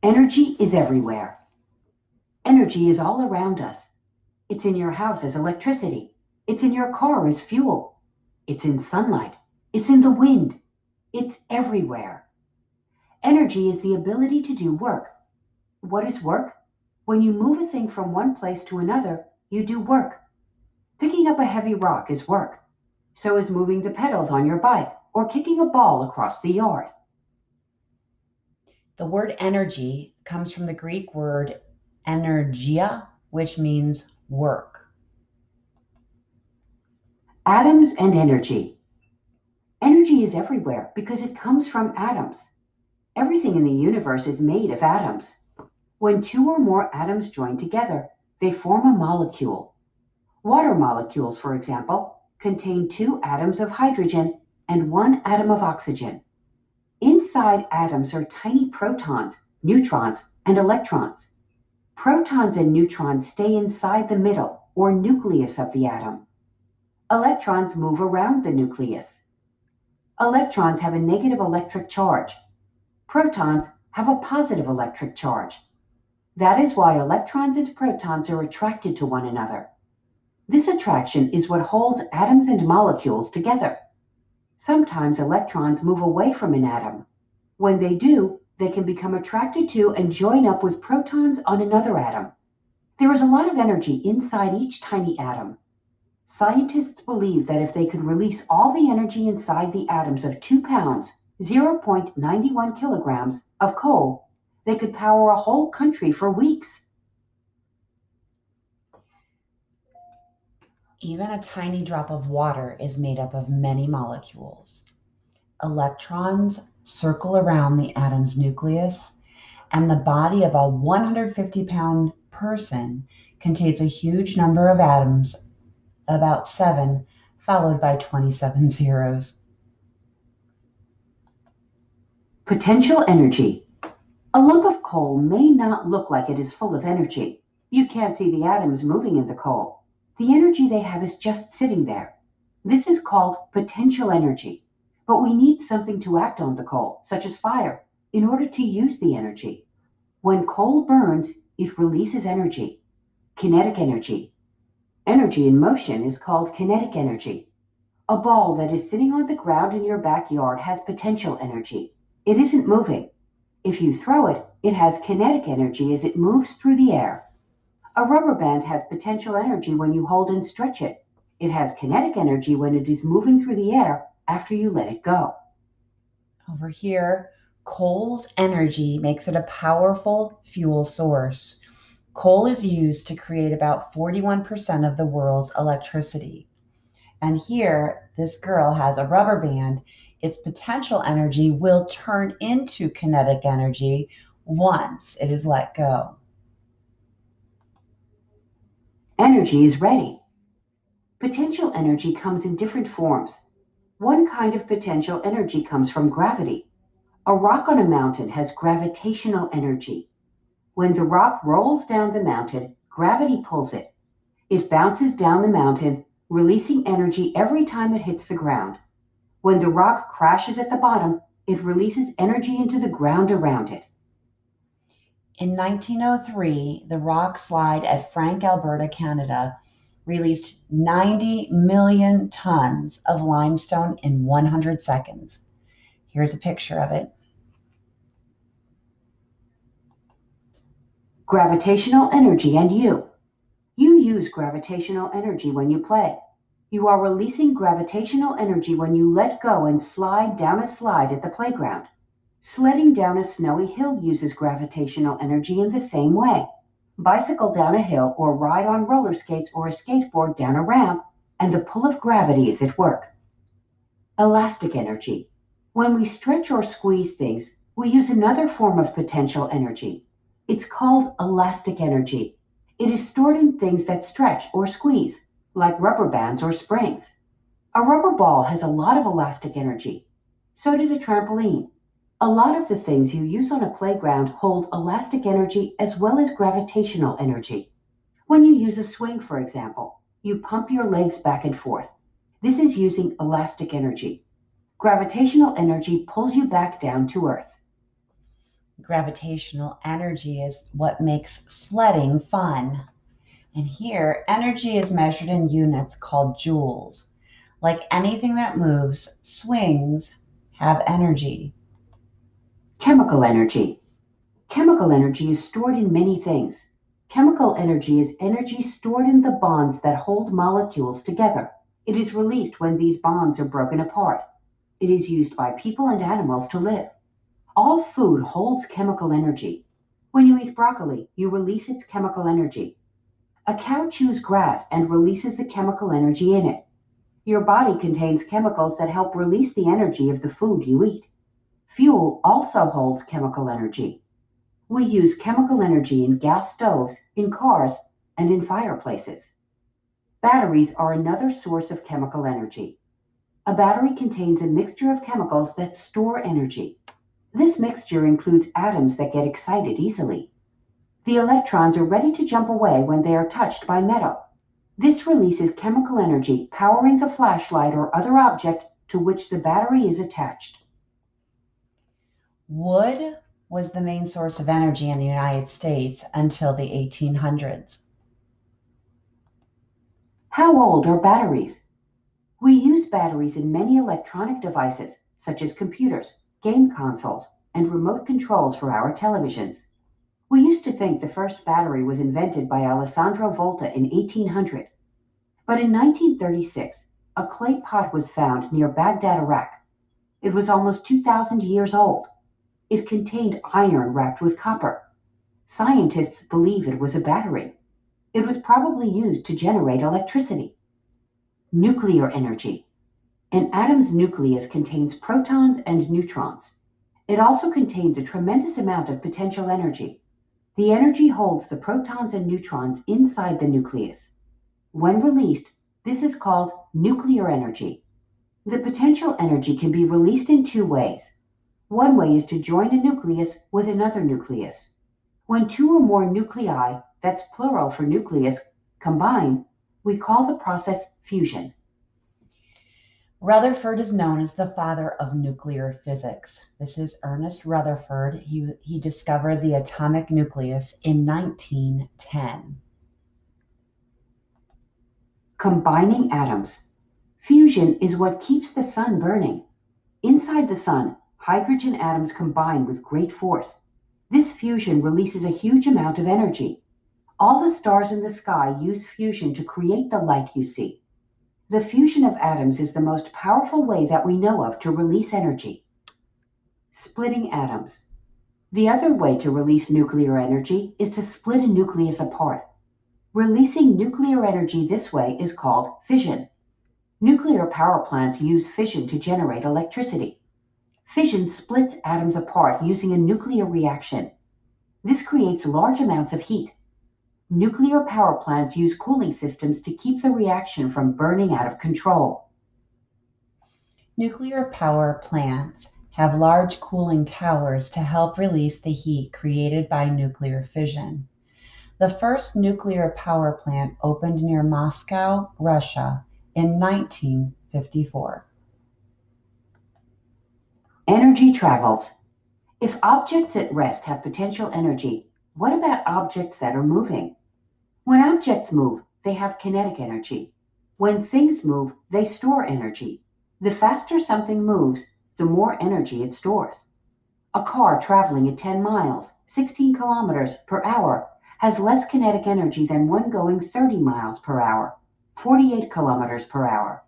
Energy is everywhere. Energy is all around us. It's in your house as electricity. It's in your car as fuel. It's in sunlight. It's in the wind. It's everywhere. Energy is the ability to do work. What is work? When you move a thing from one place to another, you do work. Picking up a heavy rock is work. So is moving the pedals on your bike or kicking a ball across the yard. The word energy comes from the Greek word energia, which means work. Atoms and energy. Energy is everywhere because it comes from atoms. Everything in the universe is made of atoms. When two or more atoms join together, they form a molecule. Water molecules, for example, contain two atoms of hydrogen and one atom of oxygen. Inside atoms are tiny protons, neutrons, and electrons. Protons and neutrons stay inside the middle or nucleus of the atom. Electrons move around the nucleus. Electrons have a negative electric charge. Protons have a positive electric charge. That is why electrons and protons are attracted to one another. This attraction is what holds atoms and molecules together. Sometimes electrons move away from an atom. When they do, they can become attracted to and join up with protons on another atom. There is a lot of energy inside each tiny atom. Scientists believe that if they could release all the energy inside the atoms of 2 pounds, 0.91 kilograms of coal, they could power a whole country for weeks. Even a tiny drop of water is made up of many molecules. Electrons circle around the atom's nucleus, and the body of a 150-pound person contains a huge number of atoms, about 7, followed by 27 zeros. Potential energy. A lump of coal may not look like it is full of energy. You can't see the atoms moving in the coal. The energy they have is just sitting there. This is called potential energy. But we need something to act on the coal, such as fire, in order to use the energy. When coal burns, it releases energy, kinetic energy. Energy in motion is called kinetic energy. A ball that is sitting on the ground in your backyard has potential energy. It isn't moving. If you throw it, it has kinetic energy as it moves through the air. A rubber band has potential energy when you hold and stretch it. It has kinetic energy when it is moving through the air after you let it go. Over here, coal's energy makes it a powerful fuel source. Coal is used to create about 41% of the world's electricity. And here, this girl has a rubber band. Its potential energy will turn into kinetic energy once it is let go. Energy is ready. Potential energy comes in different forms. One kind of potential energy comes from gravity. A rock on a mountain has gravitational energy. When the rock rolls down the mountain, gravity pulls it. It bounces down the mountain, releasing energy every time it hits the ground. When the rock crashes at the bottom, it releases energy into the ground around it. In 1903, the rock slide at Frank, Alberta, Canada, released 90 million tons of limestone in 100 seconds. Here's a picture of it. Gravitational energy and you. You use gravitational energy when you play. You are releasing gravitational energy when you let go and slide down a slide at the playground. Sledding down a snowy hill uses gravitational energy in the same way. Bicycle down a hill or ride on roller skates or a skateboard down a ramp, and the pull of gravity is at work. Elastic energy. When we stretch or squeeze things, we use another form of potential energy. It's called elastic energy. It is stored in things that stretch or squeeze, like rubber bands or springs. A rubber ball has a lot of elastic energy. So does a trampoline. A lot of the things you use on a playground hold elastic energy as well as gravitational energy. When you use a swing, for example, you pump your legs back and forth. This is using elastic energy. Gravitational energy pulls you back down to Earth. Gravitational energy is what makes sledding fun. And here, energy is measured in units called joules. Like anything that moves, swings have energy. Chemical energy. Chemical energy is stored in many things. Chemical energy is energy stored in the bonds that hold molecules together. It is released when these bonds are broken apart. It is used by people and animals to live. All food holds chemical energy. When you eat broccoli, you release its chemical energy. A cow chews grass and releases the chemical energy in it. Your body contains chemicals that help release the energy of the food you eat. Fuel also holds chemical energy. We use chemical energy in gas stoves, in cars, and in fireplaces. Batteries are another source of chemical energy. A battery contains a mixture of chemicals that store energy. This mixture includes atoms that get excited easily. The electrons are ready to jump away when they are touched by metal. This releases chemical energy powering the flashlight or other object to which the battery is attached. Wood was the main source of energy in the United States until the 1800s. How old are batteries? We use batteries in many electronic devices, such as computers, game consoles, and remote controls for our televisions. We used to think the first battery was invented by Alessandro Volta in 1800, but in 1936, a clay pot was found near Baghdad, Iraq. It was almost 2,000 years old. It contained iron wrapped with copper. Scientists believe it was a battery. It was probably used to generate electricity. Nuclear energy. An atom's nucleus contains protons and neutrons. It also contains a tremendous amount of potential energy. The energy holds the protons and neutrons inside the nucleus. When released, this is called nuclear energy. The potential energy can be released in two ways. One way is to join a nucleus with another nucleus. When two or more nuclei, that's plural for nucleus, combine, we call the process fusion. Rutherford is known as the father of nuclear physics. This is Ernest Rutherford. He discovered the atomic nucleus in 1910. Combining atoms. Fusion is what keeps the sun burning. Inside the sun, hydrogen atoms combine with great force. This fusion releases a huge amount of energy. All the stars in the sky use fusion to create the light you see. The fusion of atoms is the most powerful way that we know of to release energy. Splitting atoms. The other way to release nuclear energy is to split a nucleus apart. Releasing nuclear energy this way is called fission. Nuclear power plants use fission to generate electricity. Fission splits atoms apart using a nuclear reaction. This creates large amounts of heat. Nuclear power plants use cooling systems to keep the reaction from burning out of control. Nuclear power plants have large cooling towers to help release the heat created by nuclear fission. The first nuclear power plant opened near Moscow, Russia in 1954. Energy travels. If objects at rest have potential energy, what about objects that are moving? When objects move, they have kinetic energy. When things move, they store energy. The faster something moves, the more energy it stores. A car traveling at 10 miles, 16 kilometers per hour, has less kinetic energy than one going 30 miles per hour, 48 kilometers per hour.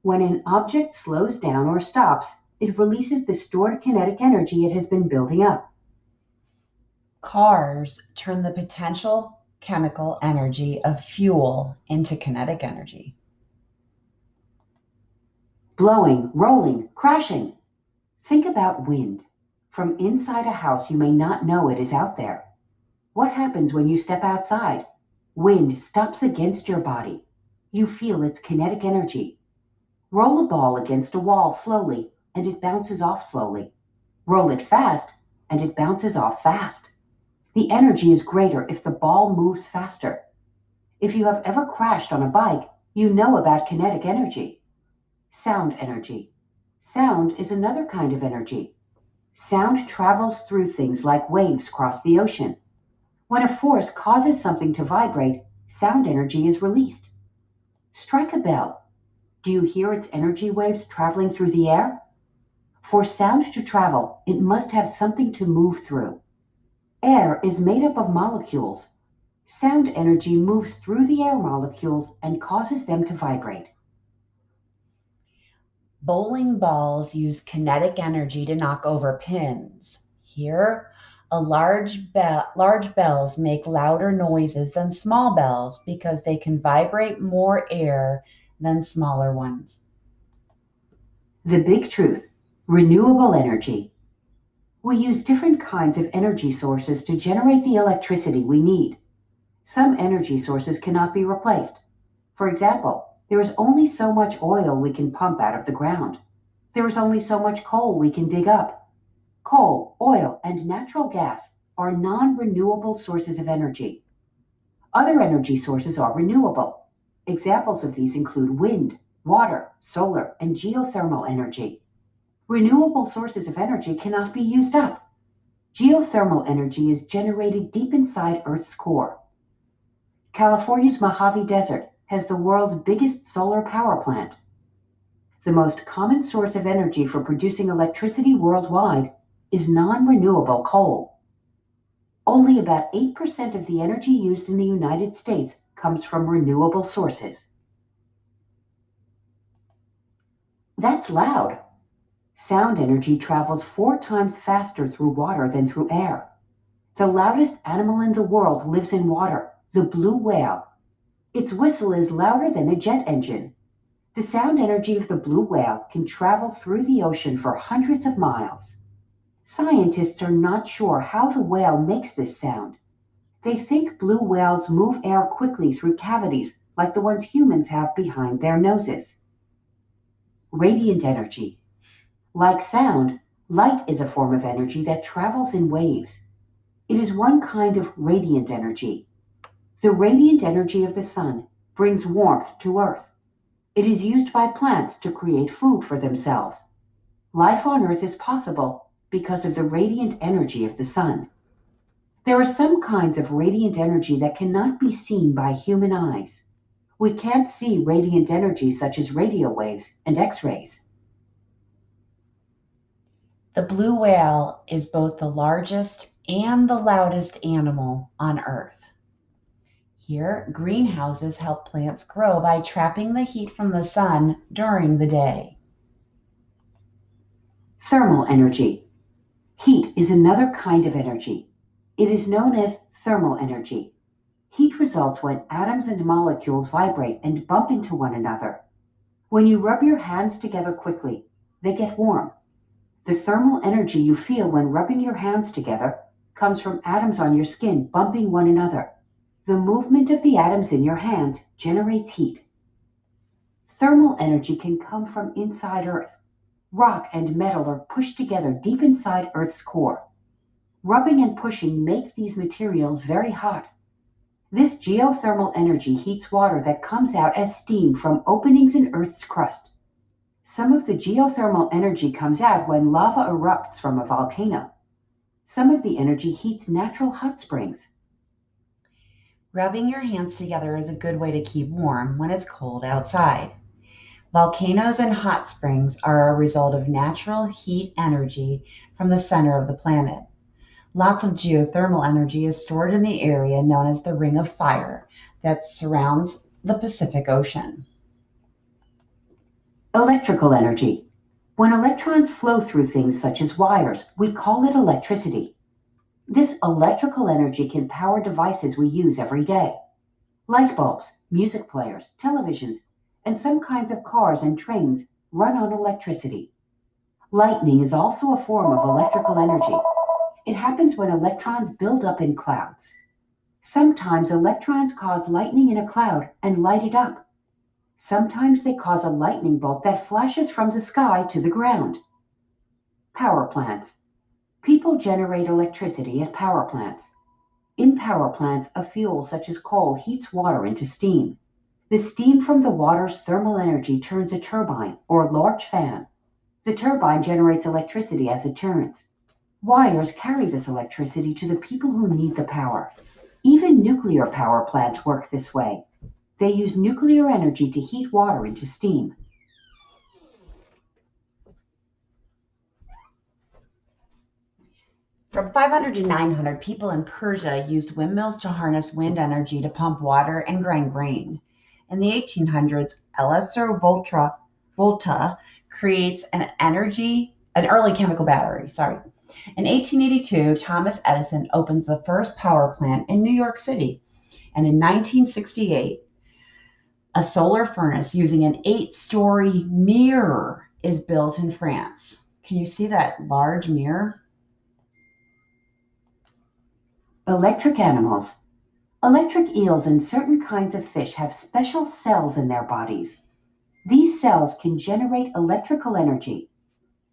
When an object slows down or stops, it releases the stored kinetic energy it has been building up. Cars turn the potential chemical energy of fuel into kinetic energy. Blowing, rolling, crashing. Think about wind. From inside a house, you may not know it is out there. What happens when you step outside? Wind stops against your body. You feel its kinetic energy. Roll a ball against a wall slowly, and it bounces off slowly. Roll it fast, and it bounces off fast. The energy is greater if the ball moves faster. If you have ever crashed on a bike, you know about kinetic energy. Sound energy. Sound is another kind of energy. Sound travels through things like waves cross the ocean. When a force causes something to vibrate, sound energy is released. Strike a bell. Do you hear its energy waves traveling through the air? For sound to travel, it must have something to move through. Air is made up of molecules. Sound energy moves through the air molecules and causes them to vibrate. Bowling balls use kinetic energy to knock over pins. Here, large bells make louder noises than small bells because they can vibrate more air than smaller ones. The big truth: renewable energy. We use different kinds of energy sources to generate the electricity we need. Some energy sources cannot be replaced. For example, there is only so much oil we can pump out of the ground. There is only so much coal we can dig up. Coal, oil, and natural gas are non-renewable sources of energy. Other energy sources are renewable. Examples of these include wind, water, solar, and geothermal energy. Renewable sources of energy cannot be used up. Geothermal energy is generated deep inside Earth's core. California's Mojave Desert has the world's biggest solar power plant. The most common source of energy for producing electricity worldwide is non-renewable coal. Only about 8% of the energy used in the United States comes from renewable sources. That's loud. Sound energy travels 4 times faster through water than through air. The loudest animal in the world lives in water, the blue whale. Its whistle is louder than a jet engine. The sound energy of the blue whale can travel through the ocean for hundreds of miles. Scientists are not sure how the whale makes this sound. They think blue whales move air quickly through cavities like the ones humans have behind their noses. Radiant energy. Like sound, light is a form of energy that travels in waves. It is one kind of radiant energy. The radiant energy of the sun brings warmth to Earth. It is used by plants to create food for themselves. Life on Earth is possible because of the radiant energy of the sun. There are some kinds of radiant energy that cannot be seen by human eyes. We can't see radiant energy such as radio waves and X-rays. The blue whale is both the largest and the loudest animal on Earth. Here, greenhouses help plants grow by trapping the heat from the sun during the day. Thermal energy. Heat is another kind of energy. It is known as thermal energy. Heat results when atoms and molecules vibrate and bump into one another. When you rub your hands together quickly, they get warm. The thermal energy you feel when rubbing your hands together comes from atoms on your skin bumping one another. The movement of the atoms in your hands generates heat. Thermal energy can come from inside Earth. Rock and metal are pushed together deep inside Earth's core. Rubbing and pushing makes these materials very hot. This geothermal energy heats water that comes out as steam from openings in Earth's crust. Some of the geothermal energy comes out when lava erupts from a volcano. Some of the energy heats natural hot springs. Rubbing your hands together is a good way to keep warm when it's cold outside. Volcanoes and hot springs are a result of natural heat energy from the center of the planet. Lots of geothermal energy is stored in the area known as the Ring of Fire that surrounds the Pacific Ocean. Electrical energy. When electrons flow through things such as wires, we call it electricity. This electrical energy can power devices we use every day. Light bulbs, music players, televisions, and some kinds of cars and trains run on electricity. Lightning is also a form of electrical energy. It happens when electrons build up in clouds. Sometimes electrons cause lightning in a cloud and light it up. Sometimes they cause a lightning bolt that flashes from the sky to the ground. Power plants. People generate electricity at power plants. In power plants, a fuel such as coal heats water into steam. The steam from the water's thermal energy turns a turbine or large fan. The turbine generates electricity as it turns. Wires carry this electricity to the people who need the power. Even nuclear power plants work this way. They use nuclear energy to heat water into steam. From 500 to 900, people in Persia used windmills to harness wind energy to pump water and grind grain. In the 1800s, Volta creates an early chemical battery. Sorry. In 1882, Thomas Edison opens the first power plant in New York City. And in 1968, a solar furnace using an 8-story mirror is built in France. Can you see that large mirror? Electric animals. Electric eels and certain kinds of fish have special cells in their bodies. These cells can generate electrical energy.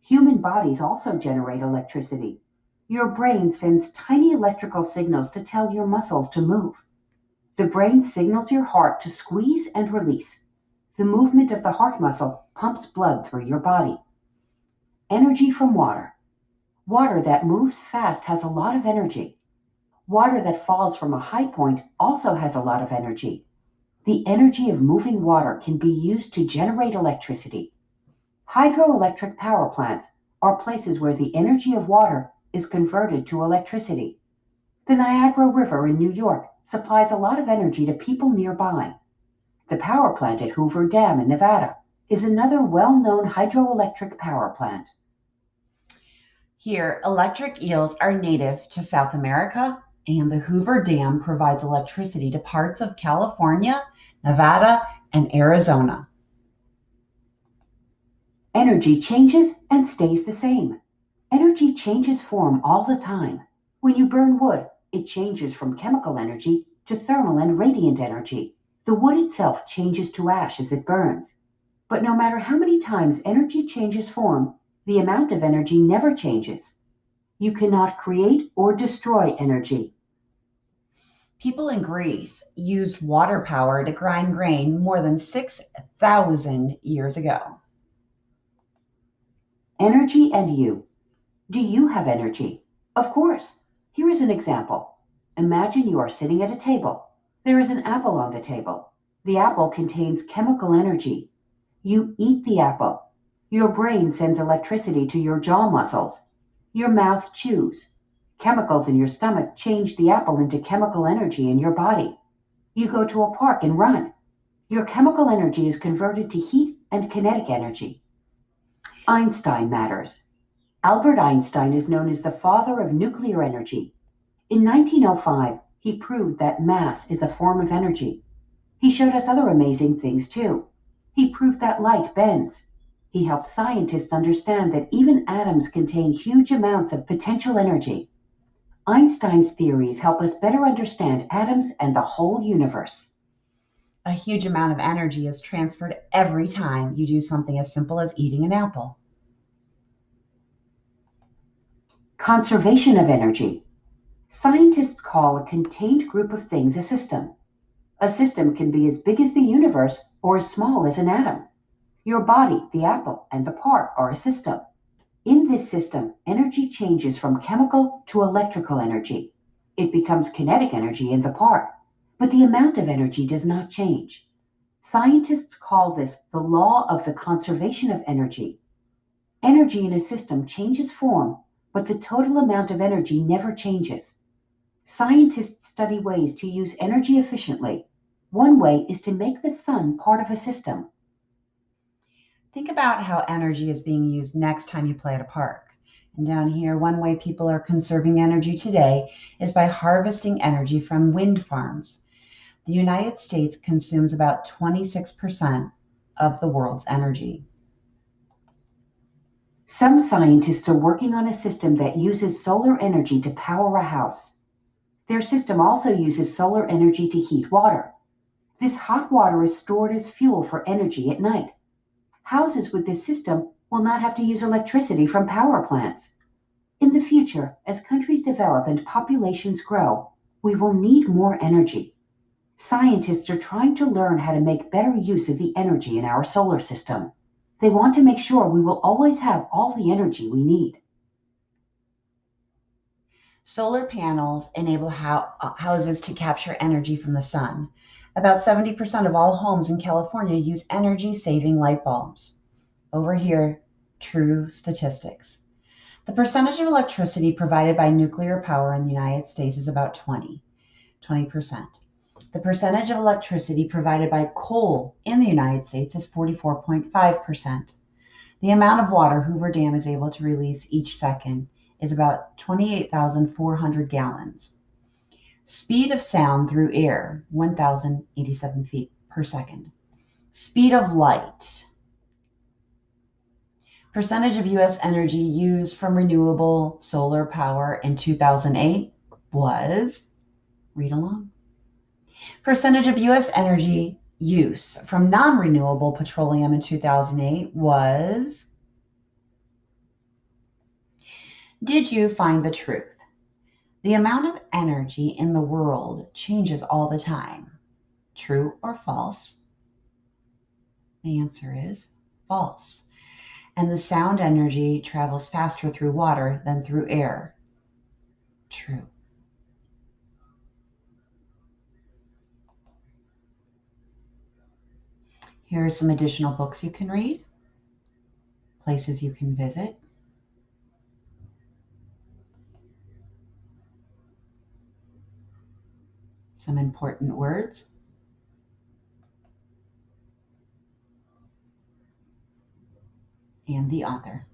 Human bodies also generate electricity. Your brain sends tiny electrical signals to tell your muscles to move. The brain signals your heart to squeeze and release. The movement of the heart muscle pumps blood through your body. Energy from water. Water that moves fast has a lot of energy. Water that falls from a high point also has a lot of energy. The energy of moving water can be used to generate electricity. Hydroelectric power plants are places where the energy of water is converted to electricity. The Niagara River in New York supplies a lot of energy to people nearby. The power plant at Hoover Dam in Nevada is another well-known hydroelectric power plant. Here, electric eels are native to South America, and the Hoover Dam provides electricity to parts of California, Nevada, and Arizona. Energy changes and stays the same. Energy changes form all the time. When you burn wood, it changes from chemical energy to thermal and radiant energy. The wood itself changes to ash as it burns. But no matter how many times energy changes form, the amount of energy never changes. You cannot create or destroy energy. People in Greece used water power to grind grain more than 6,000 years ago. Energy and you. Do you have energy? Of course. Here is an example. Imagine you are sitting at a table. There is an apple on the table. The apple contains chemical energy. You eat the apple. Your brain sends electricity to your jaw muscles. Your mouth chews. Chemicals in your stomach change the apple into chemical energy in your body. You go to a park and run. Your chemical energy is converted to heat and kinetic energy. Einstein matters. Albert Einstein is known as the father of nuclear energy. In 1905, he proved that mass is a form of energy. He showed us other amazing things too. He proved that light bends. He helped scientists understand that even atoms contain huge amounts of potential energy. Einstein's theories help us better understand atoms and the whole universe. A huge amount of energy is transferred every time you do something as simple as eating an apple. Conservation of energy. Scientists call a contained group of things a system. A system can be as big as the universe or as small as an atom. Your body, the apple, and the park are a system. In this system, energy changes from chemical to electrical energy. It becomes kinetic energy in the park, but the amount of energy does not change. Scientists call this the law of the conservation of energy. Energy in a system changes form, but the total amount of energy never changes. Scientists study ways to use energy efficiently. One way is to make the sun part of a system. Think about how energy is being used next time you play at a park. And down here, one way people are conserving energy today is by harvesting energy from wind farms. The United States consumes about 26% of the world's energy. Some scientists are working on a system that uses solar energy to power a house. Their system also uses solar energy to heat water. This hot water is stored as fuel for energy at night. Houses with this system will not have to use electricity from power plants. In the future, as countries develop and populations grow, we will need more energy. Scientists are trying to learn how to make better use of the energy in our solar system. They want to make sure we will always have all the energy we need. Solar panels enable houses to capture energy from the sun. About 70% of all homes in California use energy saving light bulbs. Over here, true statistics. The percentage of electricity provided by nuclear power in the United States is about 20%. The percentage of electricity provided by coal in the United States is 44.5%. The amount of water Hoover Dam is able to release each second is about 28,400 gallons. Speed of sound through air, 1,087 feet per second. Speed of light. Percentage of U.S. energy used from renewable solar power in 2008 was, read along. Percentage of U.S. energy use from non-renewable petroleum in 2008 was. Did you find the truth? The amount of energy in the world changes all the time. True or false? The answer is false. And the sound energy travels faster through water than through air. True. Here are some additional books you can read, places you can visit. Some important words. And the author.